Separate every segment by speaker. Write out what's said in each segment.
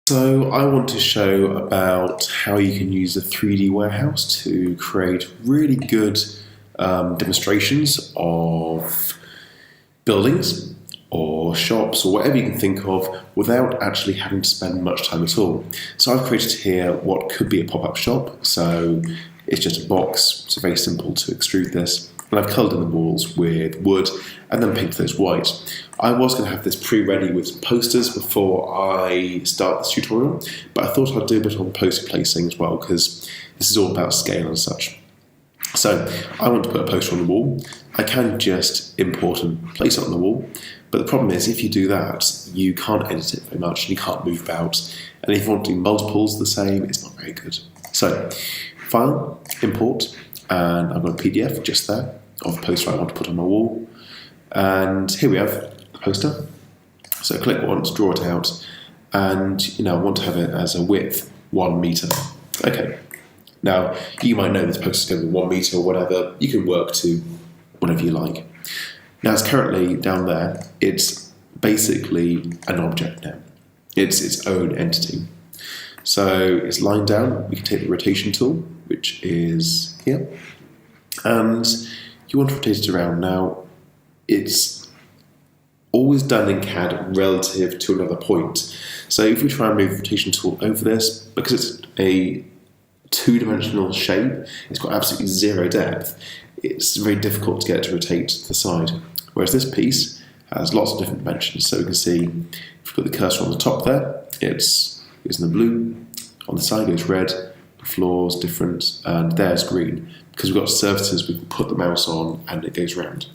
Speaker 1: So I want to show about how you can use a 3D warehouse to create really good demonstrations of buildings or shops or whatever you can think of without actually having to spend much time at all. So I've created here what could be a pop-up shop. So it's just a box. It's very simple to extrude this. And I've coloured in the walls with wood and then painted those white. I was going to have this pre-ready with some posters before I start this tutorial, but I thought I'd do a bit on poster placing as well because this is all about scale and such. So I want to put a poster on the wall. I can just import and place it on the wall, but the problem is if you do that, you can't edit it very much and you can't move about. And if you want to do multiples the same, it's not very good. So File, Import, and I've got a PDF just there of the poster I want to put on my wall. And here we have the poster. So click once, draw it out, and I want to have it as a width 1 meter. Okay. Now you might know this poster is going to be 1 meter or whatever. You can work to whatever you like. Now it's currently down there. It's basically an object now. It's its own entity. So it's lying down. We can take the rotation tool, which is here, and you want to rotate it around. Now it's always done in CAD relative to another point. So if we try and move the rotation tool over this, because it's a two-dimensional shape, it's got absolutely zero depth, it's very difficult to get it to rotate to the side. Whereas this piece has lots of different dimensions. So we can see, if we put the cursor on the top there, it's in the blue, on the side goes red, the floor's different, and there's green. Because we've got surfaces, we can put the mouse on and it goes round.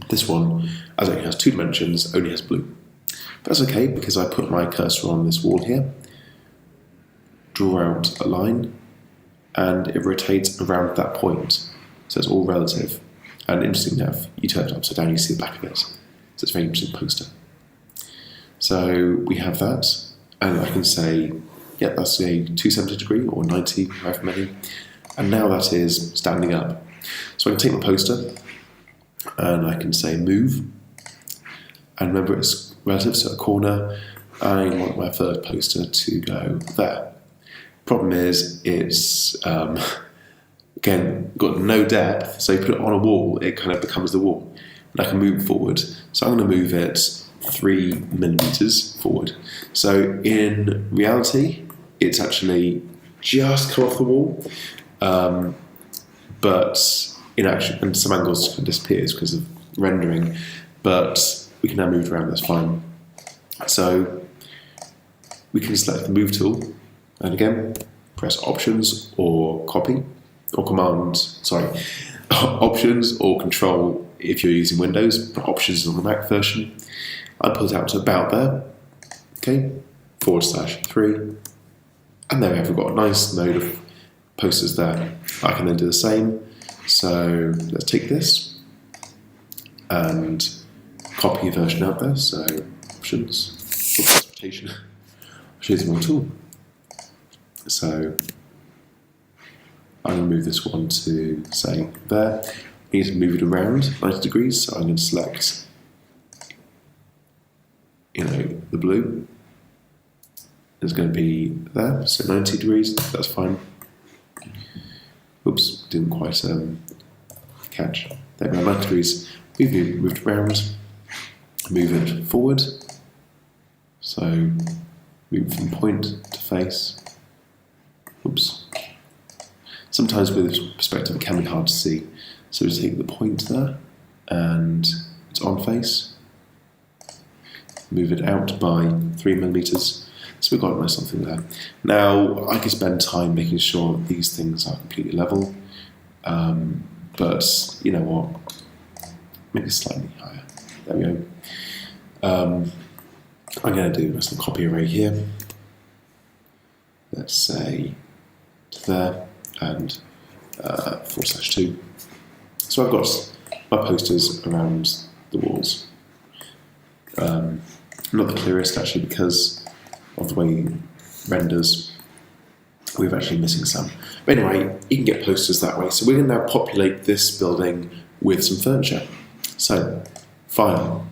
Speaker 1: This one, as it only has 2 dimensions, only has blue. That's okay because I put my cursor on this wall here, draw out a line, and it rotates around that point. So it's all relative. And interesting enough, you turn it upside down, you see the back of it. So it's a very interesting poster. So we have that, and I can say, yeah, that's a 270 degree or 90, however many. And now that is standing up. So I can take my poster, and I can say move, and remember it's relative, so a corner. I want my third poster to go there. Problem is it's again got no depth, so you put it on a wall, it kind of becomes the wall, and I can move forward. So I'm going to move it 3 millimeters forward. So in reality, it's actually just come off the wall, but in action, and some angles kind of disappears because of rendering, but we can now move it around, that's fine. So we can select the move tool, and again, press options or copy, or options or control if you're using Windows, but options on the Mac version. I pull it out to about there, okay, /3, and there we have, we've got a nice node of posters there. I can then do the same. So let's take this and copy a version out there. So options, rotation. I'll show you the more tool. So I'm going to move this one to say there. I need to move it around 90 degrees. So I'm going to select, the blue. It's going to be there. So 90 degrees. That's fine. Oops, didn't quite catch. There we go, 90 degrees. We've moved around, move it forward. So move from point to face. Oops. Sometimes with perspective it can be hard to see. So we take the point there, and it's on face. Move it out by 3 millimeters. So we've got a nice something there. Now, I could spend time making sure that these things are completely level, but you know what, maybe slightly higher. There we go. I'm going to do some copy array here. Let's say to there, and /2. So I've got my posters around the walls. Not the clearest actually because of the way it renders, we're actually missing some. But anyway, you can get posters that way. So we're going to now populate this building with some furniture. So, File,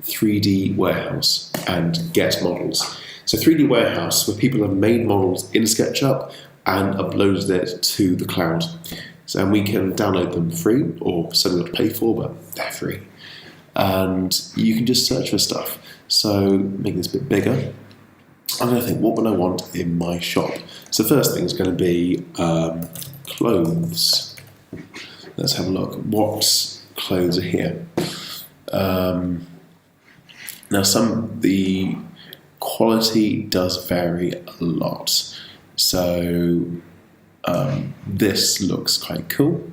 Speaker 1: 3D warehouse and get models. So 3D warehouse, where people have made models in SketchUp and uploaded it to the cloud. So we can download them free, or something you have to pay for, but they're free. And you can just search for stuff. So making this a bit bigger, I'm going to think, what would I want in my shop? So the first thing is going to be clothes. Let's have a look. What clothes are here? Now, the quality does vary a lot. So this looks quite cool.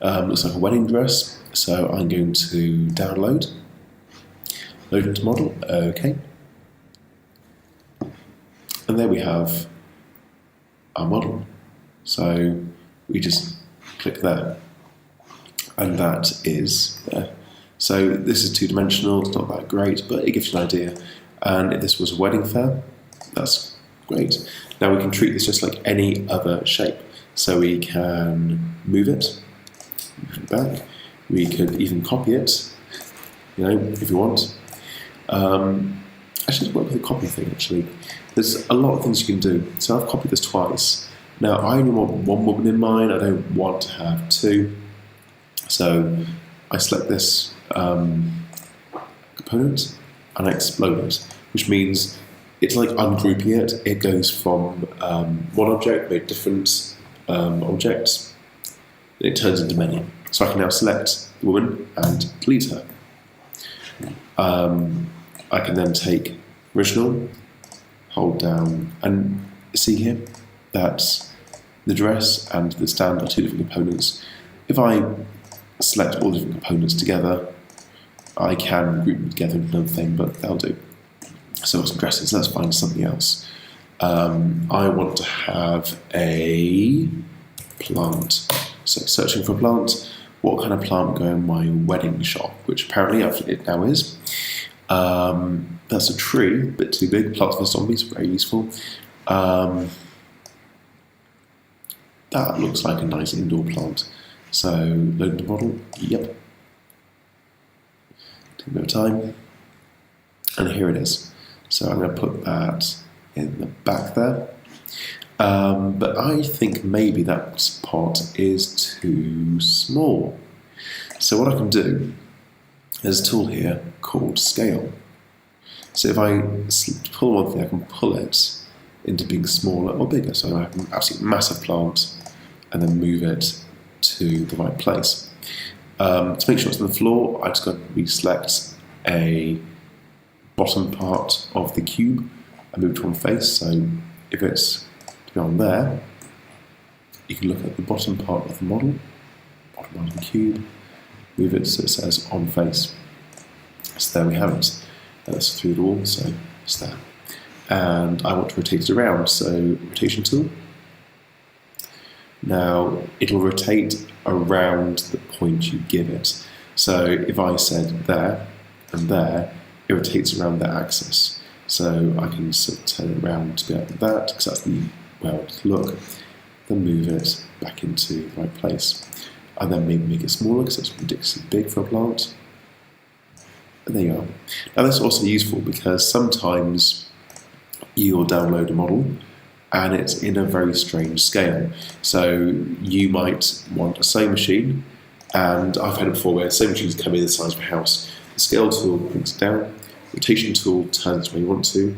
Speaker 1: Looks like a wedding dress. So I'm going to download. Load into model. Okay. And there we have our model. So we just click there. And that is there. So this is two-dimensional, it's not that great, but it gives you an idea. And if this was a wedding fair, that's great. Now we can treat this just like any other shape. So we can move it back. We could even copy it, if you want. Actually, let's work with the copy thing, actually. There's a lot of things you can do. So I've copied this twice. Now, I only want one woman in mind. I don't want to have two. So I select this component and I explode it, which means it's like ungrouping it. It goes from one object, made different objects, and it turns into many. So I can now select the woman and delete her. I can then take original, hold down, and see here that the dress and the stand are two different components. If I select all the different components together, I can group them together into another thing, but that'll do. So some dresses, let's find something else. I want to have a plant. So searching for a plant, what kind of plant would go in my wedding shop, which apparently it now is. That's a tree, a bit too big. Plants for zombies, very useful. That looks like a nice indoor plant. So load the model, yep. Take a bit of time. And here it is. So I'm going to put that in the back there. But I think maybe that pot is too small. So what I can do, there's a tool here called Scale. So if I pull one thing, I can pull it into being smaller or bigger. So I have an absolutely massive plant and then move it to the right place. To make sure it's on the floor, I just got to reselect a bottom part of the cube and move it to one face. So if it's to be on there, you can look at the bottom part of the model, bottom part of the cube, move it so it says on face. So there we have it. That's through the wall, so it's there. And I want to rotate it around, so rotation tool. Now it'll rotate around the point you give it. So if I said there and there, it rotates around that axis. So I can sort of turn it around to be like that, because that's the way I want it to look. Then move it back into the right place. And then maybe make it smaller because it's ridiculously big for a plant. And there you are. Now that's also useful because sometimes you'll download a model and it's in a very strange scale. So you might want a sewing machine, and I've had it before where sewing machines come in the size of a house. The scale tool brings it down, rotation tool turns where you want to, you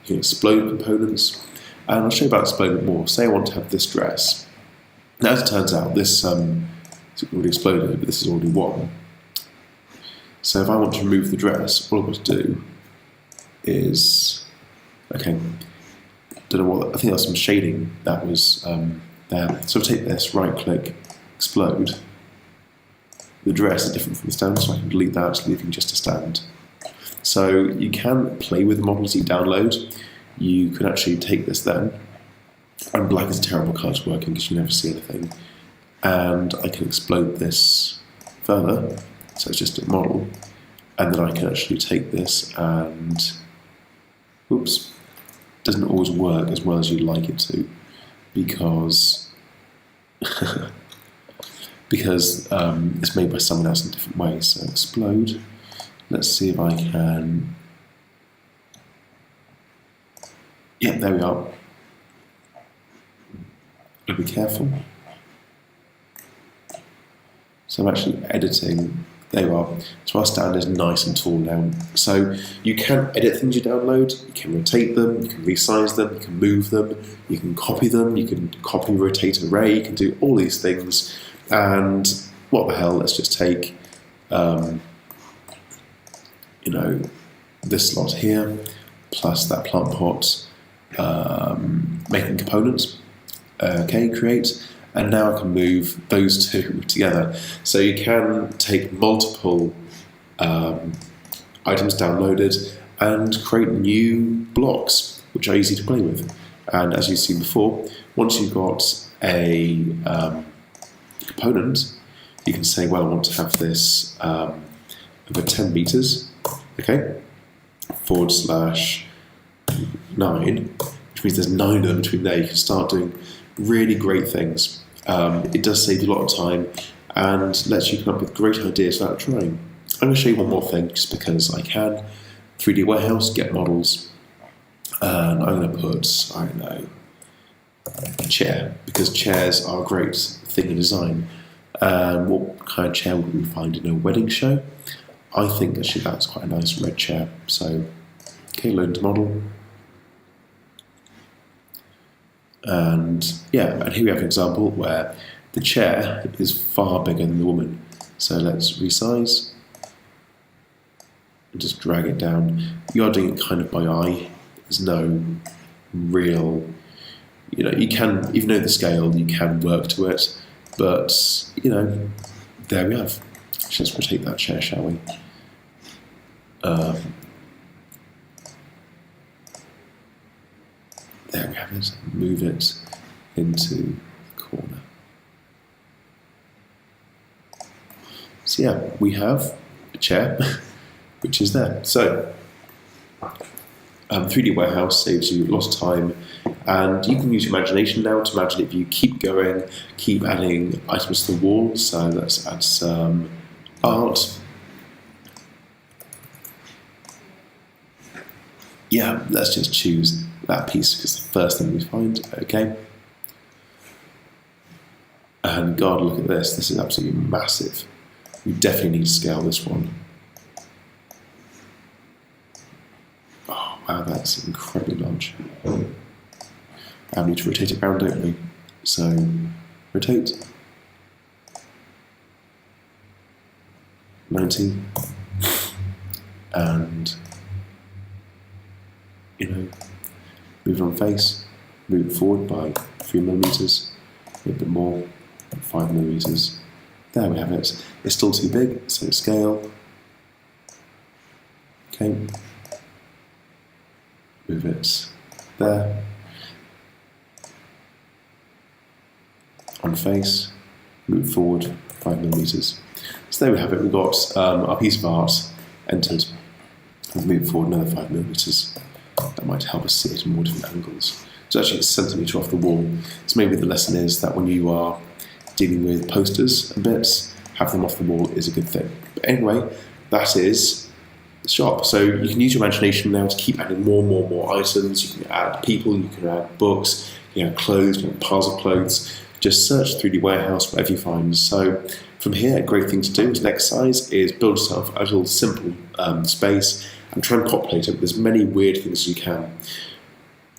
Speaker 1: can explode components, and I'll show you about exploding more. Say I want to have this dress. Now as it turns out, this it's already exploded, but this is already one. So if I want to remove the dress, all I've got to do is, okay, don't know what, I think that's some shading that was there. So I'll take this, right click, explode. The dress is different from the stand, so I can delete that, leaving just a stand. So you can play with the models you download. You can actually take this then, and black is a terrible colour to work in because you never see anything. And I can explode this further, so it's just a model, and then I can actually take this and, oops, doesn't always work as well as you'd like it to, because it's made by someone else in different ways. So explode, Let's see if I can. Yep, there we are. Be careful. So I'm actually editing. There you are. So our stand is nice and tall now. So you can edit things you download, you can rotate them, you can resize them, you can move them, you can copy them, you can copy, rotate, array, you can do all these things. And what the hell, let's just take, this slot here, plus that plant pot, making components. Okay, create. And now I can move those two together. So you can take multiple items downloaded and create new blocks, which are easy to play with. And as you've seen before, once you've got a component, you can say, well, I want to have this over 10 meters, okay, /9, which means there's 9 of them between there. You can start doing really great things. It does save you a lot of time and lets you come up with great ideas without trying. I'm going to show you one more thing just because I can. 3D Warehouse, get models, and I'm going to put, I don't know, a chair, because chairs are a great thing in design. What kind of chair would we find in a wedding show? I think actually that's quite a nice red chair. So, okay, load into model. And yeah, and here we have an example where the chair is far bigger than the woman. So let's resize and just drag it down. You are doing it kind of by eye. There's no real, you can, even though the scale, you can work to it. But, there we have. Let's rotate that chair, shall we? There we have it. Move it into the corner. So yeah, we have a chair, which is there. So 3D Warehouse saves you a lot of time, and you can use your imagination now to imagine if you keep going, keep adding items to the wall. So let's add some art. Yeah, let's just choose that piece because it's the first thing we find. Okay. And God, look at this. This is absolutely massive. We definitely need to scale this one. Oh, wow, that's incredibly large. And we need to rotate it around, don't we? So, rotate. 90. And, move it on face, move it forward by 3mm, a little bit more, 5mm. There we have it. It's still too big, so scale. Okay. Move it there. On face, move forward 5mm. So there we have it. We've got our piece of art entered. We've moved forward another 5mm. That might help us see it in more different angles. So actually it's a centimetre off the wall. So maybe the lesson is that when you are dealing with posters and bits, have them off the wall is a good thing. But anyway, that is the shop. So you can use your imagination now to keep adding more items. You can add people, you can add books, you can add clothes, you can add piles of clothes. Just search 3D Warehouse, whatever you find. So from here, a great thing to do as an exercise is build yourself a little simple space and try and populate it with as many weird things as you can.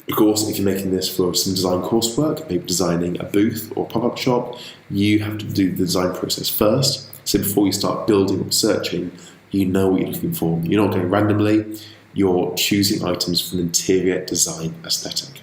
Speaker 1: Of course, if you're making this for some design coursework, maybe designing a booth or pop-up shop, you have to do the design process first. So before you start building or searching, you know what you're looking for. You're not going randomly, you're choosing items from an interior design aesthetic.